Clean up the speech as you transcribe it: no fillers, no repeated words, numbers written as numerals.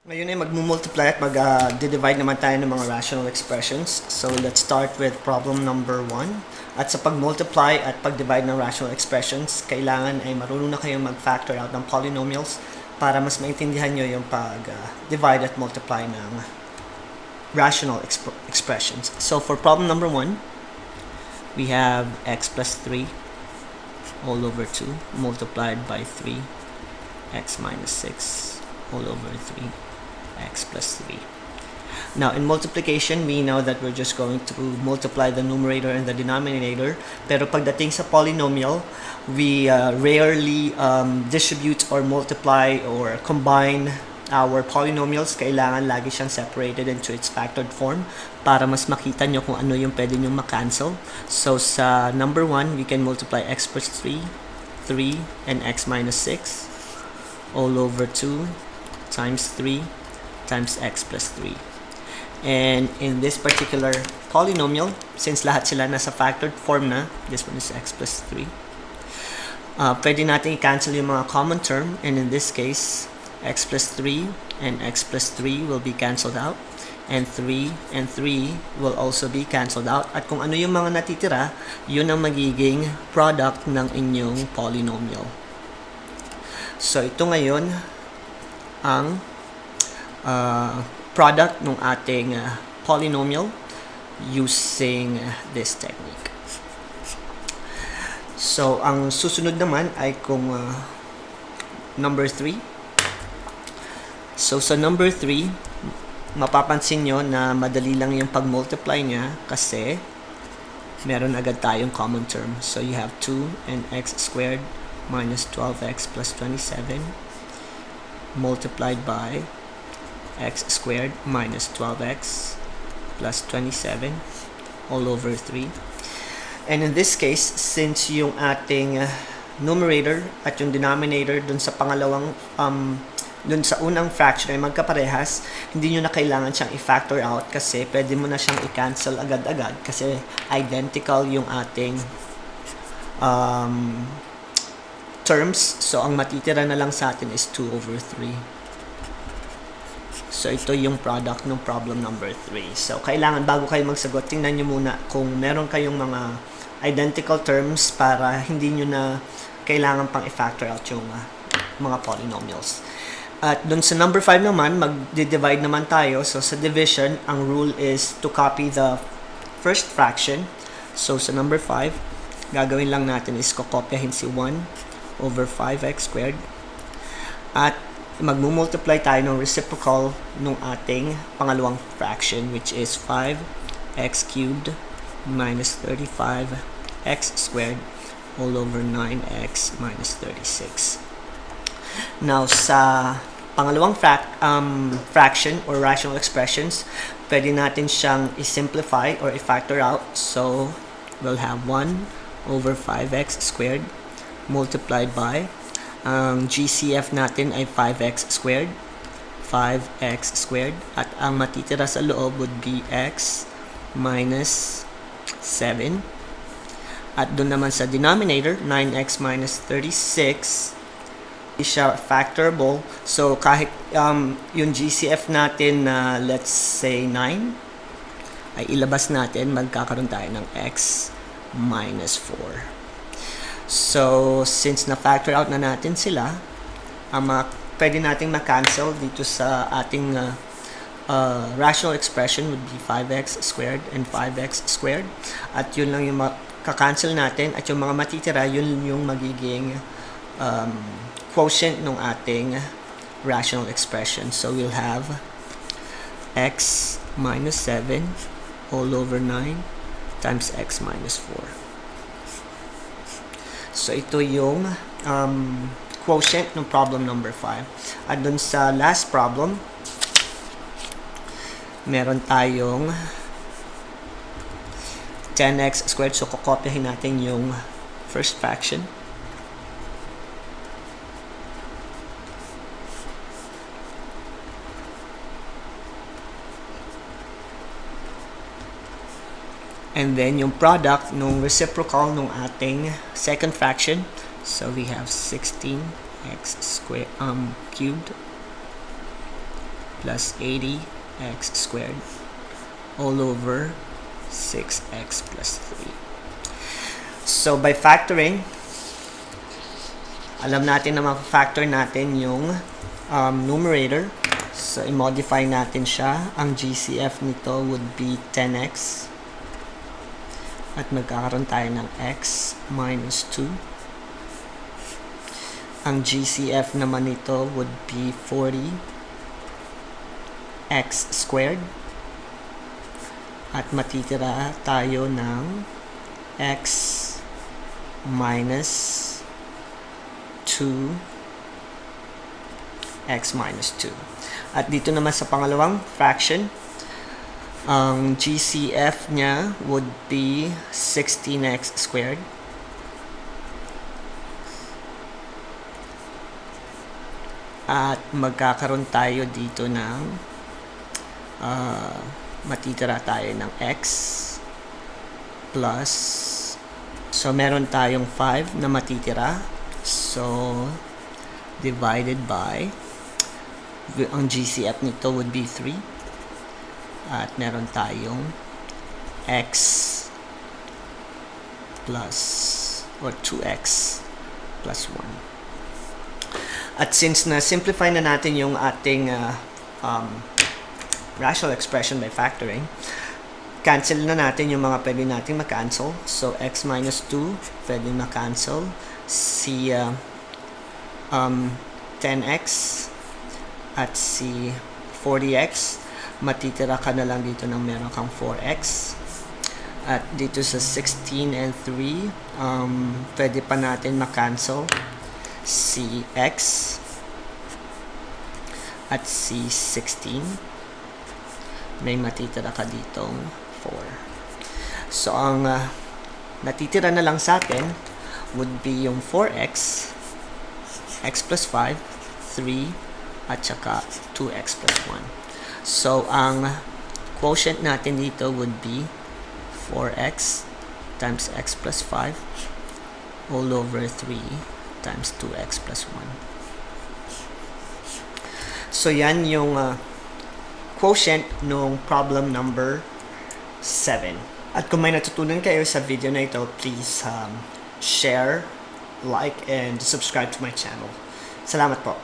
Ngayon ay magmumultiply at mag-divide naman tayo ng mga rational expressions. So let's start with problem number 1. At sa pag-multiply at pag-divide ng rational expressions, kailangan ay marunong na kayong mag-factor out ng polynomials para mas maintindihan nyo yung pag-divide at multiply ng rational expressions. So for problem number 1, we have x plus 3 all over 2 multiplied by 3 x minus 6 all over 3 x plus 3. Now, in multiplication, we know that we're just going to multiply the numerator and the denominator. Pero pagdating sa polynomial, we rarely distribute or multiply or combine our polynomials. Kailangan lagi siyang separated into its factored form para mas makita nyo kung ano yung pwede nyo makancel. So, sa number 1, we can multiply x plus 3, 3, and x minus 6 all over 2 times 3 times x plus 3. And in this particular polynomial, since lahat sila nasa factored form na, this one is x plus 3, pwede natin i-cancel yung mga common term, and in this case, x plus 3 and x plus 3 will be cancelled out, and 3 and 3 will also be cancelled out. At kung ano yung mga natitira, yun ang magiging product ng inyong polynomial. So ito ngayon ang product ng ating polynomial using this technique. So, ang susunod naman ay kung number 3. So, sa number 3, mapapansin nyo na madali lang yung pag-multiply niya kasi meron agad tayong common term. So, you have 2 and x squared minus 12x plus 27 multiplied by x squared minus 12x plus 27 all over 3. And in this case, since yung ating numerator at yung denominator dun sa pangalawang dun sa unang fraction ay magkaparehas, hindi nyo na kailangan siyang i-factor out kasi pwede mo na siyang i-cancel agad-agad kasi identical yung ating terms. So ang matitira na lang sa atin is 2 over 3. So, ito yung product ng problem number 3. So, kailangan bago kayo magsagot, tingnan nyo muna kung meron kayong mga identical terms para hindi nyo na kailangan pang i-factor out yung mga polynomials. At dun sa number 5 naman, mag-divide naman tayo. So, sa division, ang rule is to copy the first fraction. So, sa number 5, gagawin lang natin is kokopyahin si 1 over 5x squared. At magmumultiply tayo ng reciprocal ng ating pangalawang fraction, which is 5x cubed minus 35x squared all over 9x minus 36. Now, sa pangalawang fraction or rational expressions, pwede natin siyang i-simplify or i-factor out. So, we'll have 1 over 5x squared multiplied by ang GCF natin ay 5x squared, 5x squared, at ang matitira sa loob would be x minus 7. At doon naman sa denominator, 9x minus 36, is siya factorable. So, kahit yung GCF natin na let's say 9, ay ilabas natin, magkakaroon tayo ng x minus 4. So, since na-factor out na natin sila, ang pwede nating ma-cancel dito sa ating rational expression would be 5x squared and 5x squared. At yun lang yung ka-cancel natin. At yung mga matitira, yun yung magiging quotient ng ating rational expression. So, we'll have x minus 7 all over 9 times x minus 4. So, ito yung quotient ng problem number 5. At dun sa last problem, meron tayong 10x squared. So, kokopyahin natin yung first fraction. And then, yung product nung reciprocal nung ating second fraction. So, we have 16x squared cubed plus 80x squared all over 6x plus 3. So, by factoring, alam natin na ma-factor natin yung numerator. So, i-modify natin siya. Ang GCF nito would be 10x. At magkakaroon tayo ng x minus 2. Ang GCF naman nito would be 40x squared. At matitira tayo ng x minus 2 x minus 2. At dito naman sa pangalawang fraction, ang GCF niya would be 16x squared. At magkakaroon tayo dito ng matitira tayo ng x plus, so meron tayong 5 na matitira. So, divided by, ang GCF nito would be 3. At meron tayong x plus, or 2x plus 1. At since na-simplify na natin yung ating rational expression by factoring, cancel na natin yung mga pwede nating ma-cancel. So, x minus 2, pwede ma-cancel. Si 10x at si 40x, matitira ka na lang dito ng meron kang 4x. At dito sa 16 and 3, pwede pa natin ma-cancel si x at si 16. May matitira ka ditong 4. So, ang natitira na lang sa atin would be yung 4x, x plus 5, 3, at saka 2x plus 1. So, ang quotient natin dito would be 4x times x plus 5 all over 3 times 2x plus 1. So, yan yung quotient nung problem number 7. At kung may natutunan kayo sa video na ito, please share, like, and subscribe to my channel. Salamat po.